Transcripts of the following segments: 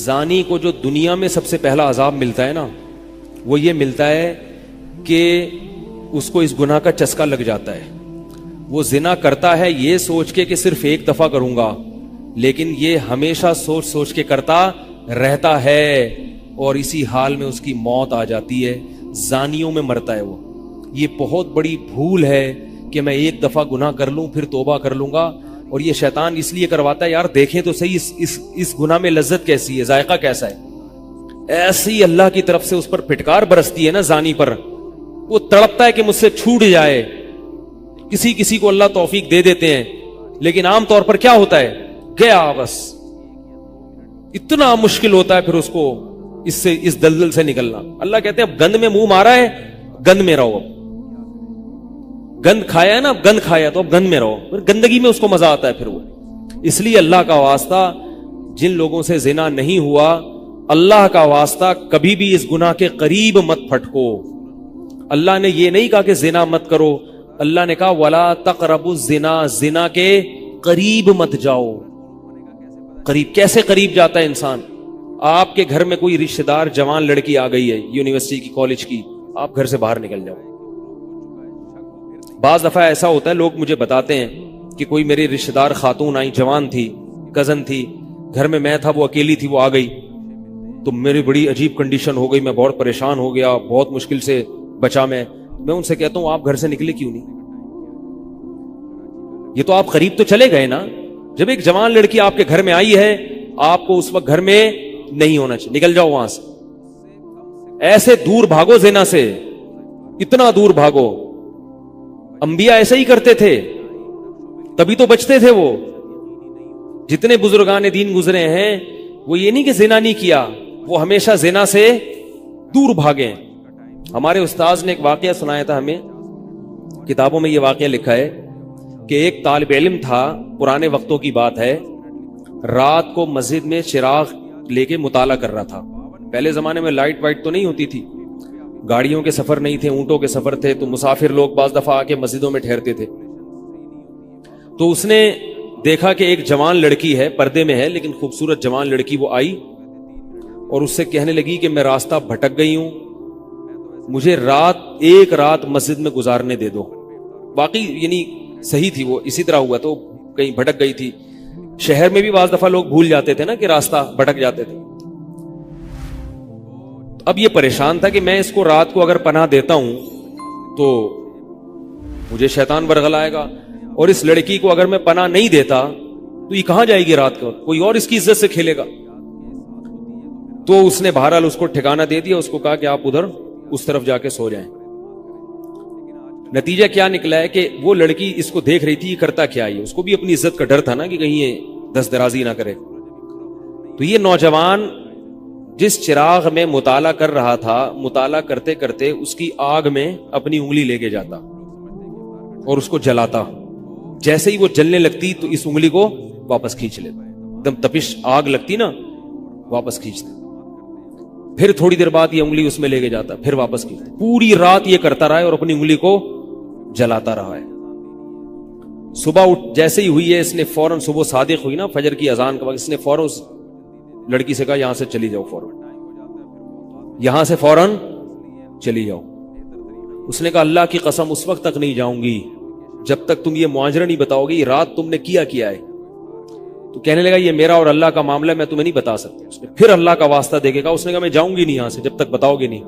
زانی کو جو دنیا میں سب سے پہلا عذاب ملتا ہے نا، وہ یہ ملتا ہے کہ اس کو اس گناہ کا چسکا لگ جاتا ہے. وہ زنا کرتا ہے یہ سوچ کے کہ صرف ایک دفعہ کروں گا، لیکن یہ ہمیشہ سوچ سوچ کے کرتا رہتا ہے، اور اسی حال میں اس کی موت آ جاتی ہے. زانیوں میں مرتا ہے وہ. یہ بہت بڑی بھول ہے کہ میں ایک دفعہ گناہ کر لوں پھر توبہ کر لوں گا. اور یہ شیطان اس لیے کرواتا ہے، یار دیکھیں تو صحیح اس گناہ میں لذت کیسی ہے، ذائقہ کیسا ہے. ایسی اللہ کی طرف سے اس پر پھٹکار برستی ہے نا زانی پر، وہ تڑپتا ہے کہ مجھ سے چھوٹ جائے. کسی کو اللہ توفیق دے دیتے ہیں، لیکن عام طور پر کیا ہوتا ہے، گیا بس. اتنا مشکل ہوتا ہے پھر اس کو اس دلدل سے نکلنا. اللہ کہتے ہیں اب گند میں منہ مارا ہے، گند میں رہو. اب گند کھایا ہے نا، اب گند کھایا تو اب گند میں رہو. پھر گندگی میں اس کو مزہ آتا ہے پھر وہ. اس لیے اللہ کا واسطہ جن لوگوں سے زنا نہیں ہوا، اللہ کا واسطہ کبھی بھی اس گناہ کے قریب مت پھٹکو. اللہ نے یہ نہیں کہا کہ زنا مت کرو، اللہ نے کہا ولا تقربوا الزنا، زنا کے قریب مت جاؤ. قریب کیسے قریب جاتا ہے انسان؟ آپ کے گھر میں کوئی رشتہ دار جوان لڑکی آ گئی ہے یونیورسٹی کی، کالج کی، آپ گھر سے باہر نکل جاؤ. بعض دفعہ ایسا ہوتا ہے، لوگ مجھے بتاتے ہیں کہ کوئی میری رشتہ دار خاتون آئی، جوان تھی، کزن تھی، گھر میں میں تھا، وہ اکیلی تھی، وہ آ گئی تو میری بڑی عجیب کنڈیشن ہو گئی، میں بہت پریشان ہو گیا، بہت مشکل سے بچا. میں ان سے کہتا ہوں آپ گھر سے نکلے کیوں نہیں؟ یہ تو آپ قریب تو چلے گئے نا. جب ایک جوان لڑکی آپ کے گھر میں آئی ہے، آپ کو اس وقت گھر میں نہیں ہونا چاہیے، نکل جاؤ وہاں سے. ایسے دور بھاگو زنا سے، اتنا دور بھاگو. انبیاء ایسا ہی کرتے تھے، تبھی تو بچتے تھے. وہ جتنے بزرگان دین گزرے ہیں، وہ یہ نہیں کہ زنا نہیں کیا، وہ ہمیشہ زنا سے دور بھاگے. ہمارے استاذ نے ایک واقعہ سنایا تھا ہمیں، کتابوں میں یہ واقعہ لکھا ہے کہ ایک طالب علم تھا، پرانے وقتوں کی بات ہے، رات کو مسجد میں چراغ لے کے مطالعہ کر رہا تھا. پہلے زمانے میں لائٹ وائٹ تو نہیں ہوتی تھی، گاڑیوں کے سفر نہیں تھے، اونٹوں کے سفر تھے، تو مسافر لوگ بعض دفعہ آ کے مسجدوں میں ٹھہرتے تھے. تو اس نے دیکھا کہ ایک جوان لڑکی ہے، پردے میں ہے لیکن خوبصورت جوان لڑکی. وہ آئی اور اس سے کہنے لگی کہ میں راستہ بھٹک گئی ہوں، مجھے ایک رات مسجد میں گزارنے دے دو. واقعی یعنی صحیح تھی، وہ اسی طرح ہوا تو کہیں بھٹک گئی تھی. شہر میں بھی بعض دفعہ لوگ بھول جاتے تھے نا کہ راستہ بھٹک جاتے تھے. اب یہ پریشان تھا کہ میں اس کو رات کو اگر پناہ دیتا ہوں تو مجھے شیطان برگلائے گا، اور اس لڑکی کو اگر میں پناہ نہیں دیتا تو یہ کہاں جائے گی رات کو، کوئی اور اس کی عزت سے کھیلے گا. تو اس نے بہرحال اس کو ٹھکانہ دے دیا، اس کو کہا کہ آپ ادھر اس طرف جا کے سو جائیں. نتیجہ کیا نکلا ہے کہ وہ لڑکی اس کو دیکھ رہی تھی یہ کرتا کیا ہے، اس کو بھی اپنی عزت کا ڈر تھا نا کہ کہیں یہ دست درازی نہ کرے. تو یہ نوجوان جس چراغ میں مطالعہ کر رہا تھا، مطالعہ کرتے کرتے اس کی آگ میں اپنی انگلی لے کے جاتا اور اس کو جلاتا. جیسے ہی وہ جلنے لگتی تو اس انگلی کو واپس کھینچ لیتا، ایک دم تپش آگ لگتی نا، واپس کھینچتا. پھر تھوڑی دیر بعد یہ انگلی اس میں لے کے جاتا، پھر واپس کھینچتا. پوری رات یہ کرتا رہا ہے اور اپنی انگلی کو جلاتا رہا ہے. صبح جیسے ہی ہوئی ہے، اس نے فوراً، صبح صادق ہوئی نا فجر کی اذان کا وقت، اس نے فوراً اس لڑکی سے کہا یہاں سے چلی جاؤ، فوراً یہاں سے فوراً چلی جاؤ. اس نے کہا اللہ کی قسم اس وقت تک نہیں جاؤں گی جب تک تم یہ معاجرہ نہیں بتاؤ گی رات تم نے کیا ہے. تو کہنے لگا یہ میرا اور اللہ کا معاملہ ہے، میں تمہیں نہیں بتا سکتا. اس نے پھر اللہ کا واسطہ دے کے کہا، اس نے کہا میں جاؤں گی نہیں یہاں سے جب تک بتاؤ گے نہیں.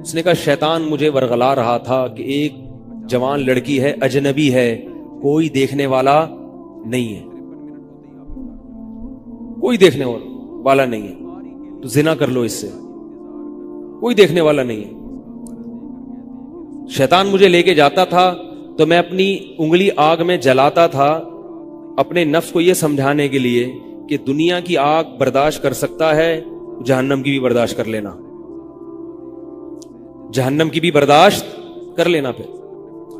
اس نے کہا شیطان مجھے ورغلا رہا تھا کہ ایک جوان لڑکی ہے، اجنبی ہے، کوئی دیکھنے والا نہیں ہے، کوئی دیکھنے والا نہیں ہے، تو زنا کر لو اس سے، کوئی دیکھنے والا نہیں ہے. شیطان مجھے لے کے جاتا تھا تو میں اپنی انگلی آگ میں جلاتا تھا، اپنے نفس کو یہ سمجھانے کے لیے کہ دنیا کی آگ برداشت کر سکتا ہے، جہنم کی بھی برداشت کر لینا، جہنم کی بھی برداشت کر لینا. پھر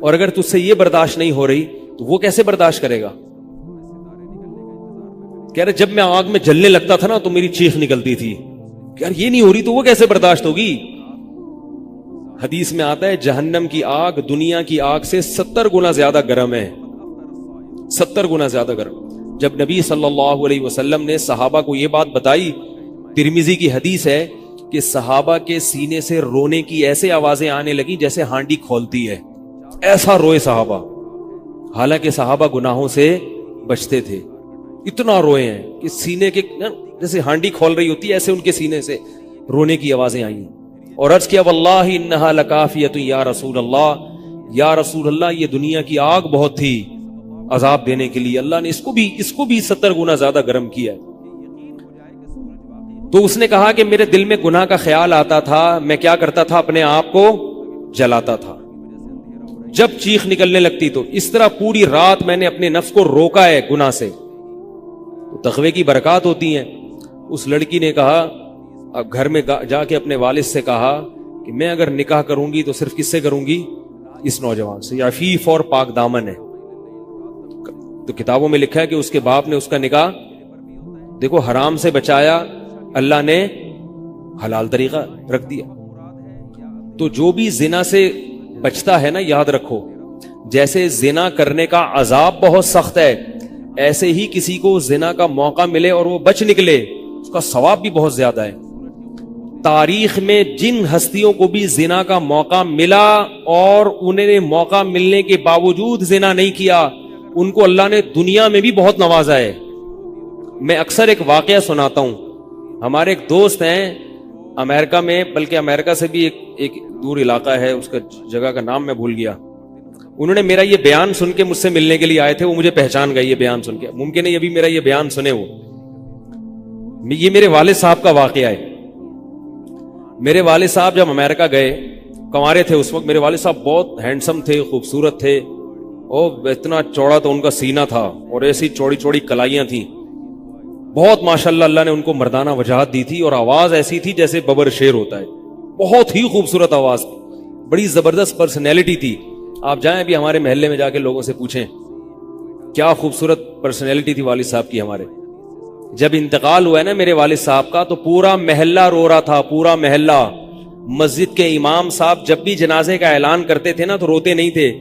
اور اگر تجھ سے یہ برداشت نہیں ہو رہی تو وہ کیسے برداشت کرے گا؟ کہہ رہے جب میں آگ میں جلنے لگتا تھا نا تو میری چیخ نکلتی تھی کہ یار یہ نہیں ہو رہی تو وہ کیسے برداشت ہوگی. حدیث میں آتا ہے جہنم کی آگ دنیا کی آگ سے 70 گنا زیادہ گرم ہے، 70 گنا زیادہ گرم. جب نبی صلی اللہ علیہ وسلم نے صحابہ کو یہ بات بتائی ترمذی کی حدیث ہے کہ صحابہ کے سینے سے رونے کی ایسے آوازیں آنے لگی جیسے ہانڈی کھولتی ہے، ایسا روئے صحابہ، حالانکہ صحابہ گناہوں سے بچتے تھے، اتنا روئے ہیں کہ سینے کے جیسے ہانڈی کھول رہی ہوتی ہے ایسے ان کے سینے سے رونے کی آوازیں آئیں، اور عرض کیا واللہ انہا لکافیۃ یا رسول اللہ، یا رسول اللہ یہ دنیا کی آگ بہت تھی عذاب دینے کے لیے، اللہ نے اس کو بھی 70 گنا زیادہ گرم کیا ہے۔ تو اس نے کہا کہ میرے دل میں گناہ کا خیال آتا تھا، میں کیا کرتا تھا، اپنے آپ کو جلاتا تھا، جب چیخ نکلنے لگتی تو اس طرح پوری رات میں نے اپنے نفس کو روکا ہے گناہ سے۔ تو تقوی کی برکات ہوتی ہیں۔ اس لڑکی نے کہا، اب گھر میں جا کے اپنے والد سے کہا کہ میں اگر نکاح کروں گی تو صرف کس سے کروں گی، اس نوجوان سے، عفیف اور پاک دامن ہے۔ تو کتابوں میں لکھا ہے کہ اس کے باپ نے اس کا نکاح دیکھو حرام سے بچایا، اللہ نے حلال طریقہ رکھ دیا۔ تو جو بھی زنا سے بچتا ہے نا، یاد رکھو جیسے زنا کرنے کا عذاب بہت سخت ہے، ایسے ہی کسی کو زنا کا موقع ملے اور وہ بچ نکلے اس کا ثواب بھی بہت زیادہ ہے۔ تاریخ میں جن ہستیوں کو بھی زنا کا موقع ملا اور انہیں نے موقع ملنے کے باوجود زنا نہیں کیا، ان کو اللہ نے دنیا میں بھی بہت نوازا ہے۔ میں اکثر ایک واقعہ سناتا ہوں، ہمارے ایک دوست ہیں امریکہ میں، بلکہ امریکہ سے بھی ایک دور علاقہ ہے، اس کا جگہ کا نام میں بھول گیا، انہوں نے میرا یہ بیان سن کے مجھ سے ملنے کے لیے آئے تھے، وہ مجھے پہچان گئے یہ بیان سن کے، ممکن ہے یہ بھی میرا یہ بیان سنے وہ، یہ میرے والد صاحب کا واقعہ ہے۔ میرے والد صاحب جب امریکہ گئے، کنوارے تھے اس وقت، میرے والد صاحب بہت ہینڈسم تھے، خوبصورت تھے، اور اتنا چوڑا تو ان کا سینہ تھا اور ایسی چوڑی چوڑی کلائیاں تھیں، بہت ماشاءاللہ اللہ نے ان کو مردانہ وجاہت دی تھی، اور آواز ایسی تھی جیسے ببر شیر ہوتا ہے، بہت ہی خوبصورت آواز، بڑی زبردست پرسنالٹی تھی۔ آپ جائیں ابھی ہمارے محلے میں جا کے لوگوں سے پوچھیں کیا خوبصورت پرسنالٹی تھی والد صاحب کی ہمارے۔ جب انتقال ہوا ہے نا میرے والد صاحب کا، تو پورا محلہ رو رہا تھا، پورا محلہ۔ مسجد کے امام صاحب جب بھی جنازے کا اعلان کرتے تھے نا تو روتے نہیں تھے،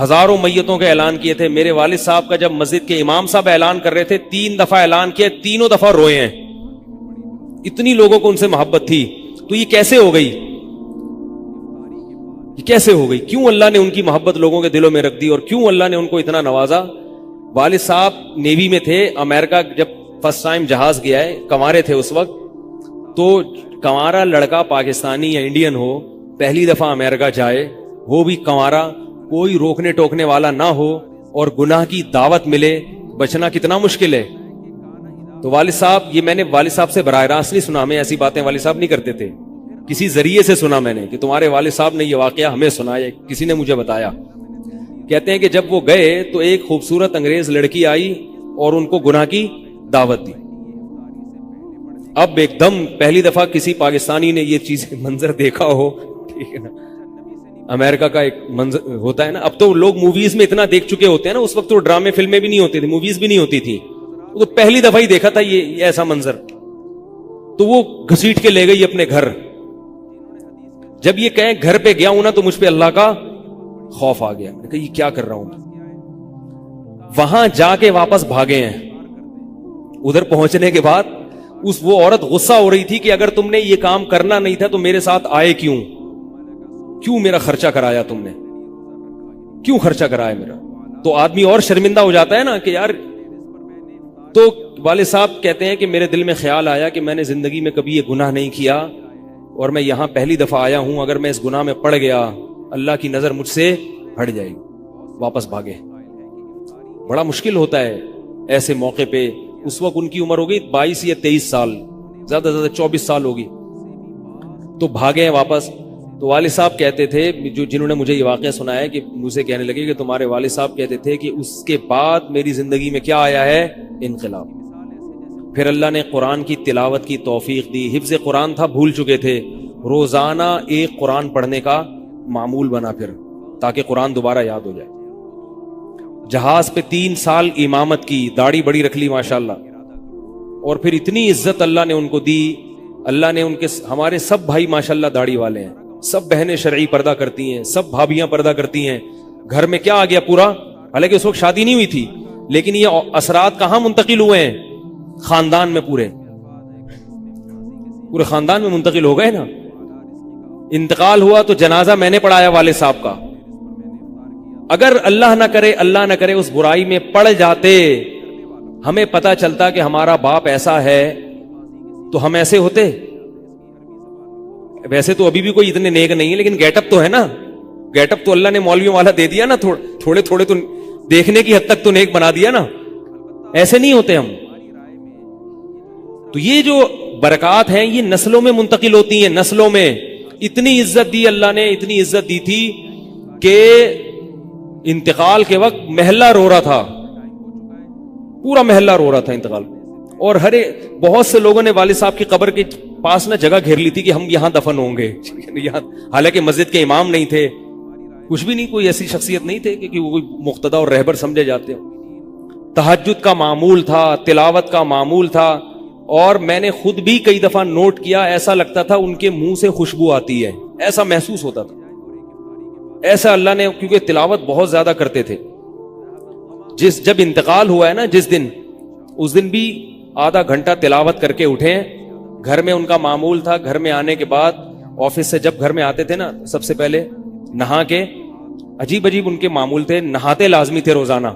ہزاروں میتوں کا اعلان کیے تھے۔ میرے والد صاحب کا جب مسجد کے امام صاحب اعلان کر رہے تھے، 3 دفعہ اعلان کیا، تینوں دفعہ روئے ہیں، اتنی لوگوں کو ان سے محبت تھی۔ تو یہ کیسے ہو گئی، یہ کیسے ہو گئی؟ کیوں اللہ نے ان کی محبت لوگوں کے دلوں میں رکھ دی، اور کیوں اللہ نے ان کو اتنا نوازا؟ والد صاحب نیوی میں تھے، امریکہ جب فرسٹ ٹائم جہاز گیا ہے، کنوارے تھے اس وقت، تو کنوارا لڑکا پاکستانی یا انڈین ہو، پہلی دفعہ امریکہ جائے، وہ بھی کنوارا، کوئی روکنے ٹوکنے والا نہ ہو، اور گناہ کی دعوت ملے، بچنا کتنا مشکل ہے۔ تو والد صاحب، یہ میں نے والد صاحب سے براہ راست نہیں سنا، ہمیں ایسی باتیں والد صاحب نہیں کرتے تھے، کسی ذریعے سے سنا میں نے کہ تمہارے والد صاحب نے یہ واقعہ ہمیں سنایا، کسی نے مجھے بتایا۔ کہتے ہیں کہ جب وہ گئے تو ایک خوبصورت انگریز لڑکی آئی اور ان کو گناہ کی دعوت دی۔ اب ایک دم پہلی دفعہ کسی پاکستانی نے یہ چیز منظر دیکھا ہو، ٹھیک ہے نا، امریکہ کا ایک منظر ہوتا ہے نا، اب تو لوگ موویز میں اتنا دیکھ چکے ہوتے ہیں نا، اس وقت تو ڈرامے فلمیں بھی نہیں ہوتی تھی، موویز بھی نہیں ہوتی تھی، تو پہلی دفعہ ہی دیکھا تھا یہ ایسا منظر، تو وہ گھسیٹ کے لے گئی اپنے گھر۔ جب یہ کہیں گھر پہ گیا ہوں نا تو مجھ پہ اللہ کا خوف آ گیا، میں نے کہا یہ کیا کر رہا ہوں۔ وہاں جا کے واپس بھاگے ہیں۔ ادھر پہنچنے کے بعد وہ عورت غصہ ہو رہی تھی کہ اگر تم نے یہ کام کرنا نہیں تھا تو میرے ساتھ آئے کیوں میرا خرچہ کرایا تم نے، کیوں خرچہ کرایا میرا؟ تو آدمی اور شرمندہ ہو جاتا ہے نا کہ یار۔ تو والد صاحب کہتے ہیں کہ میرے دل میں خیال آیا کہ میں نے زندگی میں کبھی یہ گناہ نہیں کیا، اور میں یہاں پہلی دفعہ آیا ہوں، اگر میں اس گناہ میں پڑ گیا اللہ کی نظر مجھ سے ہٹ جائے گی۔ واپس بھاگے۔ بڑا مشکل ہوتا ہے ایسے موقع پہ۔ اس وقت ان کی عمر ہوگی 22 یا 23 سال، زیادہ سے زیادہ 24 سال ہوگی، تو بھاگے ہیں واپس۔ تو والد صاحب کہتے تھے، جنہوں نے مجھے یہ واقعہ سنایا، کہ مجھے کہنے لگے کہ تمہارے والد صاحب کہتے تھے کہ اس کے بعد میری زندگی میں کیا آیا ہے؟ انقلاب۔ پھر اللہ نے قرآن کی تلاوت کی توفیق دی، حفظ قرآن تھا، بھول چکے تھے، روزانہ ایک قرآن پڑھنے کا معمول بنا پھر، تاکہ قرآن دوبارہ یاد ہو جائے۔ جہاز پہ 3 سال امامت کی، داڑھی بڑی رکھ لی ماشاءاللہ، اور پھر اتنی عزت اللہ نے ان کو دی۔ اللہ نے ان کے، ہمارے سب بھائی ماشاءاللہ داڑھی والے ہیں، سب بہنیں شرعی پردہ کرتی ہیں، سب بھابیاں پردہ کرتی ہیں۔ گھر میں کیا آ گیا پورا، حالانکہ اس وقت شادی نہیں ہوئی تھی، لیکن یہ اثرات کہاں منتقل ہوئے ہیں؟ خاندان میں پورے۔ پورے خاندان میں منتقل ہو گئے نا. انتقال ہوا تو جنازہ میں نے پڑھایا والد صاحب کا. اگر اللہ نہ کرے اس برائی میں پڑ جاتے, ہمیں پتا چلتا کہ ہمارا باپ ایسا ہے, تو ہم ایسے ہوتے. ویسے تو ابھی بھی کوئی اتنے نیک نہیں ہے, لیکن گیٹ اپ تو ہے نا. گیٹ اپ تو اللہ نے مولویوں والا دے دیا نا, تھوڑے تھوڑے تو دیکھنے کی حد تک تو نیک بنا دیا نا. ایسے نہیں ہوتے ہم. تو یہ جو برکات ہیں یہ نسلوں میں منتقل ہوتی ہیں. نسلوں میں اتنی عزت دی اللہ نے, اتنی عزت دی تھی کہ انتقال کے وقت محلہ رو رہا تھا, پورا محلہ رو رہا تھا انتقال. اور بہت سے لوگوں نے والد صاحب کی قبر کے پاس نہ جگہ گھیر لی تھی کہ ہم یہاں دفن ہوں گے. حالانکہ مسجد کے امام نہیں تھے, کچھ بھی نہیں, کوئی ایسی شخصیت نہیں تھے کہ وہ مقتدی اور رہبر سمجھے جاتے ہوں. تہجد کا معمول تھا, تلاوت کا معمول تھا. اور میں نے خود بھی کئی دفعہ نوٹ کیا, ایسا لگتا تھا ان کے منہ سے خوشبو آتی ہے, ایسا محسوس ہوتا تھا. ایسا اللہ نے, کیونکہ تلاوت بہت زیادہ کرتے تھے. جب انتقال ہوا ہے نا جس دن, اس دن بھی آدھا گھنٹہ تلاوت کر کے اٹھے. گھر میں ان کا معمول تھا, گھر میں آنے کے بعد آفس سے جب گھر میں آتے تھے نا, سب سے پہلے نہا کے, عجیب ان کے معمول تھے, نہاتے لازمی تھے روزانہ.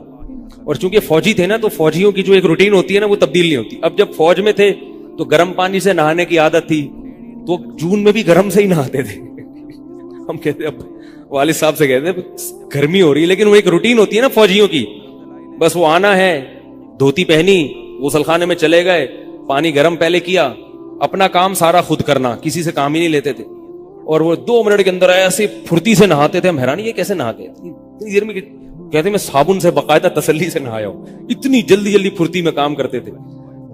اور چونکہ فوجی تھے نا, تو فوجیوں کی جو ایک روٹین ہوتی ہے نا, وہ تبدیل نہیں ہوتی. اب جب فوج میں تھے تو گرم پانی سے نہانے کی عادت تھی, تو جون میں بھی گرم سے ہی نہاتے تھے. ہم کہتے, اب والد صاحب سے کہتے گرمی ہو رہی ہے, لیکن وہ ایک روٹین ہوتی ہے نا فوجیوں کی, بس وہ آنا ہے, دھوتی پہنی, غسل خانے میں چلے گئے, پانی گرم پہلے کیا, اپنا کام سارا خود کرنا, کسی سے کام ہی نہیں لیتے تھے. اور وہ 2 منٹ کے اندر ایسے پھرتی سے نہاتے تھے. ہم حیران, یہ کیسے نہاتے اتنی دیر میں؟ کہتے میں صابن سے باقاعدہ تسلی سے نہایا ہوں. اتنی جلدی پھرتی میں کام کرتے تھے.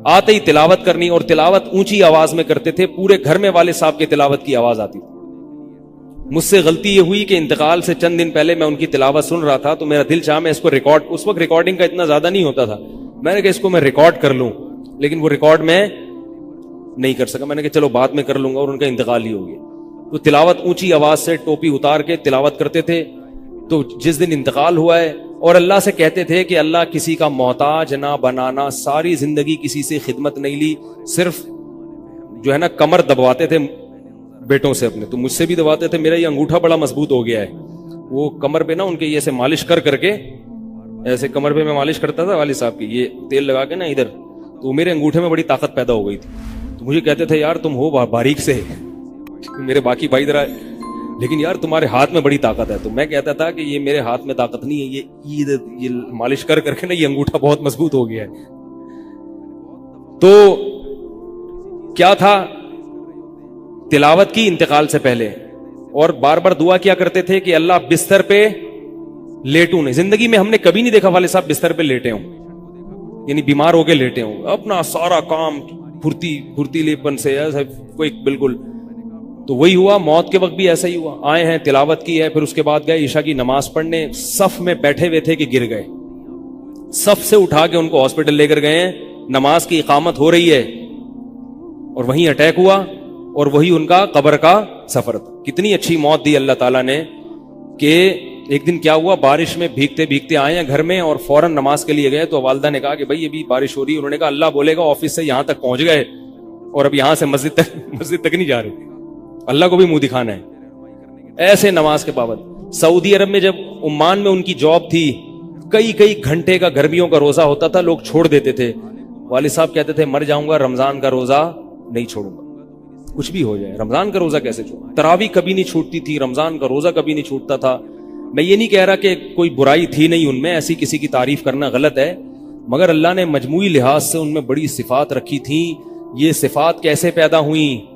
آتے ہی تلاوت کرنی, اور تلاوت اونچی آواز میں کرتے تھے. پورے گھر میں والد صاحب کے تلاوت کی آواز آتی تھی. مجھ سے غلطی یہ ہوئی کہ انتقال سے چند دن پہلے میں ان کی تلاوت سن رہا تھا, تو میرا دل چاہا میں اس کو ریکارڈ, اس وقت ریکارڈنگ کا اتنا زیادہ نہیں ہوتا تھا, میں نے کہا اس کو میں ریکارڈ کر لوں, لیکن وہ ریکارڈ میں نہیں کر سکا. میں نے کہا چلو بعد میں کر لوں گا, اور ان کا انتقال ہی ہو گیا. تو تلاوت اونچی آواز سے ٹوپی اتار کے تلاوت کرتے تھے. تو جس دن انتقال ہوا ہے, اور اللہ سے کہتے تھے کہ اللہ کسی کا محتاج نہ بنانا, ساری زندگی کسی سے خدمت نہیں لی, صرف جو ہے نا کمر دبواتے تھے بیٹوں سے اپنے. تو مجھ سے بھی دبواتے تھے, میرا یہ انگوٹھا بڑا مضبوط ہو گیا ہے. وہ کمر پہ نا ان کے یہ سے مالش کر کے, ایسے کمر پہ میں مالش کرتا تھا والد صاحب کی, یہ تیل لگا کے نا ادھر, تو میرے انگوٹھے میں بڑی طاقت پیدا ہو گئی تھی. تو مجھے کہتے تھے یار تم ہو باریک سے, میرے باقی بھائی ذرا, لیکن یار تمہارے ہاتھ میں بڑی طاقت ہے. تو میں کہتا تھا کہ یہ میرے ہاتھ میں طاقت نہیں ہے, یہ مالش کر کے نا یہ انگوٹھا بہت مضبوط ہو گیا ہے. تو کیا تھا, تلاوت کی انتقال سے پہلے, اور بار بار دعا کیا کرتے تھے کہ اللہ بستر پہ لیٹوں نہیں. زندگی میں ہم نے کبھی نہیں دیکھا والد صاحب بستر پہ لیٹے ہوں, یعنی بیمار ہو کے لیٹے ہوں. اپنا سارا کام پھرتیلے پن سے ایسا کوئی بالکل. تو وہی ہوا, موت کے وقت بھی ایسا ہی ہوا. آئے ہیں, تلاوت کی ہے, پھر اس کے بعد گئے عشاء کی نماز پڑھنے. صف میں بیٹھے ہوئے تھے کہ گر گئے, صف سے اٹھا کے ان کو ہاسپٹل لے کر گئے. نماز کی اقامت ہو رہی ہے, اور وہیں اٹیک ہوا, اور وہی ان کا قبر کا سفر تھا. کتنی اچھی موت دی اللہ تعالیٰ نے, کہ ایک دن کیا ہوا, بارش میں بھیگتے بھیگتے آئے ہیں گھر میں, اور فوراً نماز کے لیے گئے. تو والدہ نے کہا کہ بھائی ابھی بارش ہو رہی ہے. انہوں نے کہا اللہ بولے گا آفس سے یہاں تک پہنچ گئے, اور اب یہاں سے مسجد تک نہیں جا رہے, اللہ کو بھی منہ دکھانا ہے. ایسے نماز کے پابند. سعودی عرب میں جب عمان میں ان کی جاب تھی, کئی گھنٹے کا گرمیوں کا روزہ ہوتا تھا, لوگ چھوڑ دیتے تھے. والد صاحب کہتے تھے مر جاؤں گا, رمضان کا روزہ نہیں چھوڑوں گا, کچھ بھی ہو جائے رمضان کا روزہ کیسے چھوڑوں. تراویح کبھی نہیں چھوٹتی تھی, رمضان کا روزہ کبھی نہیں چھوٹتا تھا. میں یہ نہیں کہہ رہا کہ کوئی برائی تھی نہیں ان میں, ایسی کسی کی تعریف کرنا غلط ہے, مگر اللہ نے مجموعی لحاظ سے ان میں بڑی صفات رکھی تھیں. یہ صفات کیسے پیدا ہوئیں؟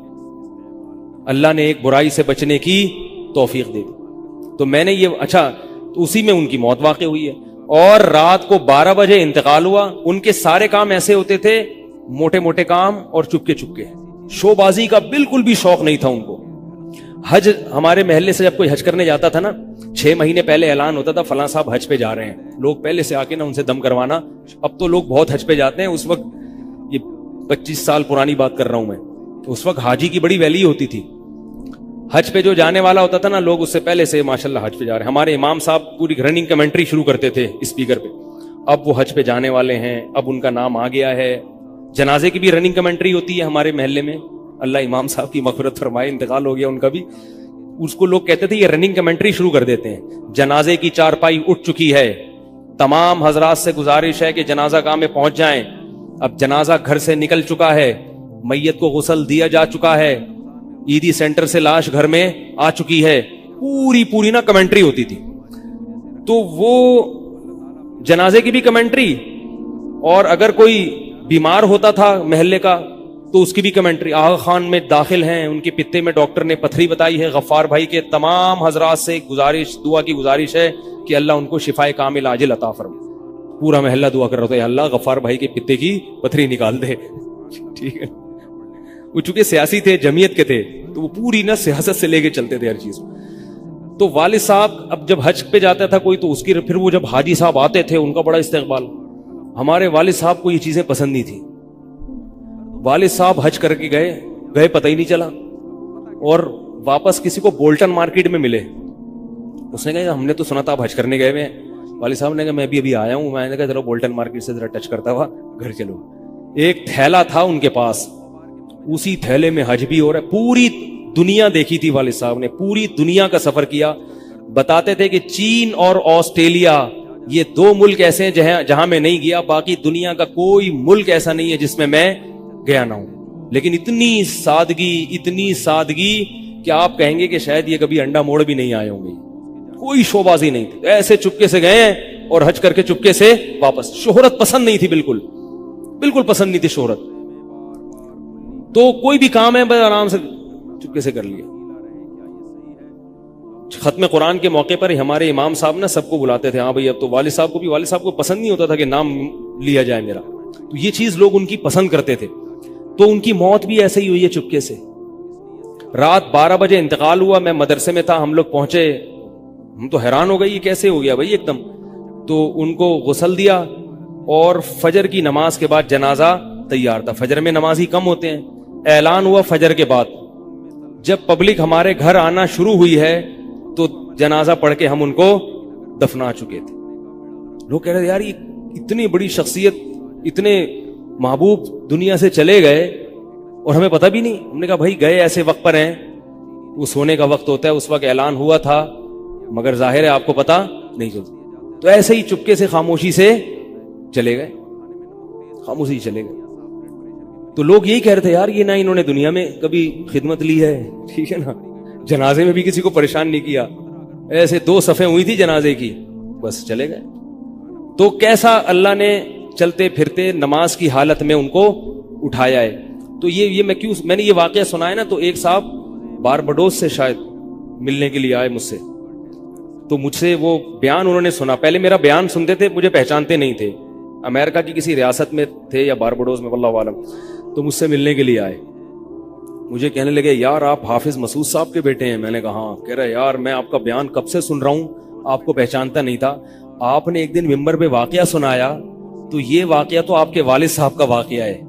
اللہ نے ایک برائی سے بچنے کی توفیق دے دی. تو میں نے یہ تو اسی میں ان کی موت واقع ہوئی ہے. اور رات کو 12 بجے انتقال ہوا. ان کے سارے کام ایسے ہوتے تھے, موٹے موٹے کام اور چپکے چپکے. شو بازی کا بالکل بھی شوق نہیں تھا ان کو. حج, ہمارے محلے سے جب کوئی حج کرنے جاتا تھا نا, 6 مہینے پہلے اعلان ہوتا تھا فلاں صاحب حج پہ جا رہے ہیں. لوگ پہلے سے آ کے نا ان سے دم کروانا. اب تو لوگ بہت حج پہ جاتے ہیں, اس وقت یہ 25 سال پرانی بات کر رہا ہوں میں, اس وقت حاجی کی بڑی ویلیو ہوتی تھی. حج پہ جو جانے والا ہوتا تھا نا, لوگ اس سے پہلے سے ماشاءاللہ حج پہ جا رہے ہیں. ہمارے امام صاحب پوری رننگ کمنٹری شروع کرتے تھے اسپیکر پہ, اب وہ حج پہ جانے والے ہیں, اب ان کا نام آ گیا ہے. جنازے کی بھی رننگ کمنٹری ہوتی ہے ہمارے محلے میں. اللہ امام صاحب کی مغفرت فرمائے, انتقال ہو گیا ان کا بھی. اس کو لوگ کہتے تھے یہ رننگ کمنٹری شروع کر دیتے ہیں. جنازے کی چارپائی اٹھ چکی ہے, تمام حضرات سے گزارش ہے کہ جنازہ گاہ میں پہنچ جائیں. اب جنازہ گھر سے نکل چکا ہے, میت کو غسل دیا جا چکا ہے, عیدی سینٹر سے لاش گھر میں آ چکی ہے. پوری نا کمنٹری ہوتی تھی. تو وہ جنازے کی بھی کمنٹری, اور اگر کوئی بیمار ہوتا تھا محلے کا تو اس کی بھی کمنٹری. آغا خان میں داخل ہیں, ان کے پتے میں ڈاکٹر نے پتھری بتائی ہے. غفار بھائی کے تمام حضرات سے گزارش, دعا کی گزارش ہے کہ اللہ ان کو شفائے کامل عاجل عطا فرمائے. پورا محلہ دعا کر رہا تھا, اللہ غفار بھائی کے پتے کی پتھری نکال دے. ٹھیک ہے, وہ چونکہ سیاسی تھے, جمعیت کے تھے, تو وہ پوری نا سیاست سے لے کے چلتے تھے ہر چیز. تو والد صاحب اب جب حج پہ جاتا تھا کوئی, تو اس کی پھر وہ جب حاجی صاحب آتے تھے ان کا بڑا استقبال. ہمارے والد صاحب کو یہ چیزیں پسند نہیں تھی. والد صاحب حج کر کے گئے پتہ ہی نہیں چلا, اور واپس کسی کو بولٹن مارکیٹ میں ملے. اس نے کہا ہم نے تو سنا تھا آپ حج کرنے گئے ہوئے ہیں. والد صاحب نے کہا میں بھی ابھی آیا ہوں. میں نے کہا چلو بولٹن مارکیٹ سے ذرا ٹچ کرتا ہوا گھر چلو. ایک تھیلا تھا ان کے پاس, اسی تھیلے میں حج بھی ہو رہا ہے. پوری دنیا دیکھی تھی والد صاحب نے, پوری دنیا کا سفر کیا. بتاتے تھے کہ چین اور آسٹریلیا یہ 2 ملک ایسے ہیں جہاں میں نہیں گیا, باقی دنیا کا کوئی ملک ایسا نہیں ہے جس میں میں گیا نہ ہوں. لیکن اتنی سادگی کہ آپ کہیں گے کہ شاید یہ کبھی انڈا موڑ بھی نہیں آئے ہوں گے. کوئی شوبازی نہیں تھی, ایسے چپکے سے گئے ہیں اور حج کر کے چپکے سے واپس. شہرت پسند نہیں تھی, بالکل پسند نہیں تھی شہرت. تو کوئی بھی کام ہے بس آرام سے چپکے سے کر لیا. ختم قرآن کے موقع پر ہمارے امام صاحب نا سب کو بلاتے تھے. ہاں بھائی اب تو والد صاحب کو پسند نہیں ہوتا تھا کہ نام لیا جائے میرا, تو یہ چیز لوگ ان کی پسند کرتے تھے. تو ان کی موت بھی ایسے ہی ہوئی ہے چپکے سے. رات 12 بجے انتقال ہوا, میں مدرسے میں تھا, ہم لوگ پہنچے, ہم تو حیران ہو گئے یہ کیسے ہو گیا بھائی ایک دم. تو ان کو غسل دیا, اور فجر کی نماز کے بعد جنازہ تیار تھا. فجر میں نمازی کم ہوتے ہیں. اعلان ہوا فجر کے بعد, جب پبلک ہمارے گھر آنا شروع ہوئی ہے تو جنازہ پڑھ کے ہم ان کو دفنا چکے تھے. لوگ کہہ رہے تھے یار یہ اتنی بڑی شخصیت, اتنے محبوب دنیا سے چلے گئے اور ہمیں پتہ بھی نہیں. ہم نے کہا بھائی گئے ایسے وقت پر ہیں, وہ سونے کا وقت ہوتا ہے, اس وقت اعلان ہوا تھا مگر ظاہر ہے آپ کو پتہ نہیں چلتا. تو ایسے ہی چپکے سے خاموشی سے چلے گئے. تو لوگ یہی کہہ رہے تھے یار یہ نہ انہوں نے دنیا میں کبھی خدمت لی ہے, ٹھیک ہے نا, جنازے میں بھی کسی کو پریشان نہیں کیا, ایسے 2 صفیں ہوئی تھی جنازے کی, بس چلے گئے. تو کیسا اللہ نے چلتے پھرتے نماز کی حالت میں ان کو اٹھایا ہے. تو یہ میں نے یہ واقعہ سنا ہے نا, تو ایک صاحب باربڈوس سے شاید ملنے کے لیے آئے مجھ سے, تو مجھ سے وہ بیان انہوں نے سنا. پہلے میرا بیان سنتے تھے, مجھے پہچانتے نہیں تھے, امریکہ کی کسی ریاست میں تھے یا باربڈوس میں واللہ عالم. تو مجھ سے ملنے کے لیے آئے, مجھے کہنے لگے یار آپ حافظ مسعود صاحب کے بیٹے ہیں. میں نے کہا ہاں. کہہ رہے یار میں آپ کا بیان کب سے سن رہا ہوں, آپ کو پہچانتا نہیں تھا. آپ نے ایک دن ممبر پہ واقعہ سنایا, تو یہ واقعہ تو آپ کے والد صاحب کا واقعہ ہے,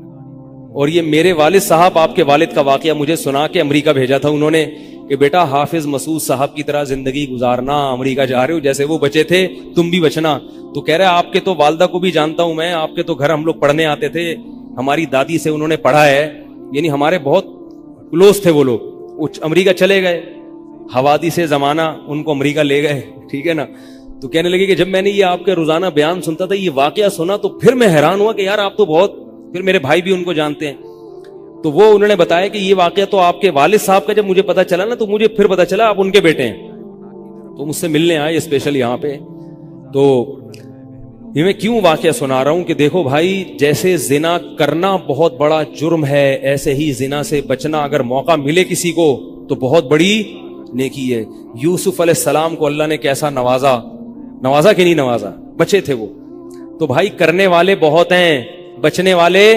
اور یہ میرے والد صاحب آپ کے والد کا واقعہ مجھے سنا کے امریکہ بھیجا تھا انہوں نے کہ بیٹا حافظ مسعود صاحب کی طرح زندگی گزارنا, امریکہ جا رہے ہو جیسے وہ بچے تھے تم بھی بچنا. تو کہہ رہے آپ کے تو والدہ کو بھی جانتا ہوں میں, آپ کے تو گھر ہم لوگ پڑھنے آتے تھے, ہماری دادی سے انہوں نے پڑھا ہے, یعنی ہمارے بہت کلوز تھے وہ لوگ. امریکہ چلے گئے, حوادث زمانہ ان کو امریکہ لے گئے, ٹھیک ہے نا. تو کہنے لگے کہ جب میں نے یہ آپ کے روزانہ بیان سنتا تھا, یہ واقعہ سنا, تو پھر میں حیران ہوا کہ یار آپ تو بہت, پھر میرے بھائی بھی ان کو جانتے ہیں. تو وہ انہوں نے بتایا کہ یہ واقعہ تو آپ کے والد صاحب کا جب مجھے پتا چلا نا, تو مجھے پھر پتا چلا آپ ان کے بیٹے ہیں. تو مجھ سے ملنے آئے اسپیشل یہاں پہ. تو یہ میں کیوں واقعہ سنا رہا ہوں کہ دیکھو بھائی, جیسے زنا کرنا بہت بڑا جرم ہے, ایسے ہی زنا سے بچنا اگر موقع ملے کسی کو تو بہت بڑی نیکی ہے. یوسف علیہ السلام کو اللہ نے کیسا نوازا کہ نہیں نوازا, بچے تھے وہ. تو بھائی کرنے والے بہت ہیں, بچنے والے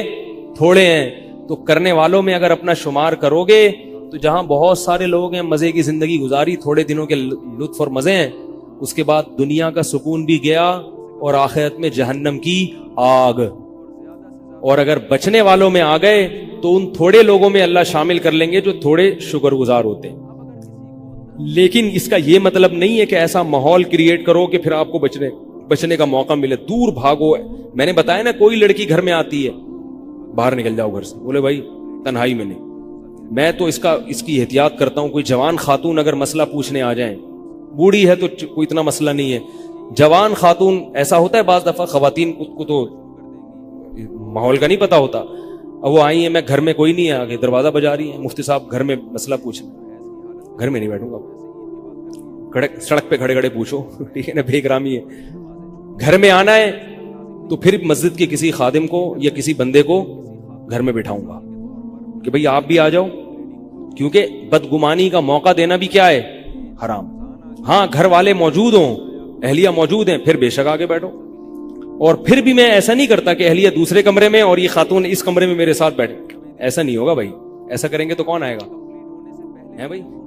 تھوڑے ہیں. تو کرنے والوں میں اگر اپنا شمار کرو گے تو جہاں بہت سارے لوگ ہیں مزے کی زندگی گزاری, تھوڑے دنوں کے لطف اور مزے ہیں, اس کے بعد دنیا کا سکون بھی گیا اور آخرت میں جہنم کی آگ. اور اگر بچنے والوں میں آ گئے تو ان تھوڑے لوگوں میں اللہ شامل کر لیں گے جو تھوڑے شکر گزار ہوتے ہیں. لیکن اس کا یہ مطلب نہیں ہے کہ ایسا ماحول کریٹ کرو کہ پھر آپ کو بچنے کا موقع ملے. دور بھاگو. میں نے بتایا نا, کوئی لڑکی گھر میں آتی ہے, باہر نکل جاؤ گھر سے, بولے بھائی تنہائی میں نہیں, میں تو اس کی احتیاط کرتا ہوں. کوئی جوان خاتون اگر مسئلہ پوچھنے آ جائیں, بوڑھی ہے تو کوئی اتنا مسئلہ نہیں ہے, جوان خاتون ایسا ہوتا ہے بعض دفعہ خواتین کو تو ماحول کا نہیں پتا ہوتا, اب وہ آئی ہیں, میں گھر میں کوئی نہیں ہے, آگے دروازہ بجا رہی ہیں, مفتی صاحب گھر میں مسئلہ پوچھنا. گھر میں نہیں بیٹھوں گا, سڑک پہ کھڑے کھڑے پوچھو, ٹھیک ہے نا, بے احترامی ہے. گھر میں آنا ہے تو پھر مسجد کے کسی خادم کو یا کسی بندے کو گھر میں بٹھاؤں گا کہ بھئی آپ بھی آ جاؤ, کیونکہ بدگمانی کا موقع دینا بھی کیا ہے, حرام. ہاں گھر والے موجود ہوں, اہلیہ موجود ہیں, پھر بے شک آگے بیٹھو. اور پھر بھی میں ایسا نہیں کرتا کہ اہلیہ دوسرے کمرے میں اور یہ خاتون اس کمرے میں میرے ساتھ بیٹھے, ایسا نہیں ہوگا بھائی. ایسا کریں گے تو کون آئے گا, ہے بھائی.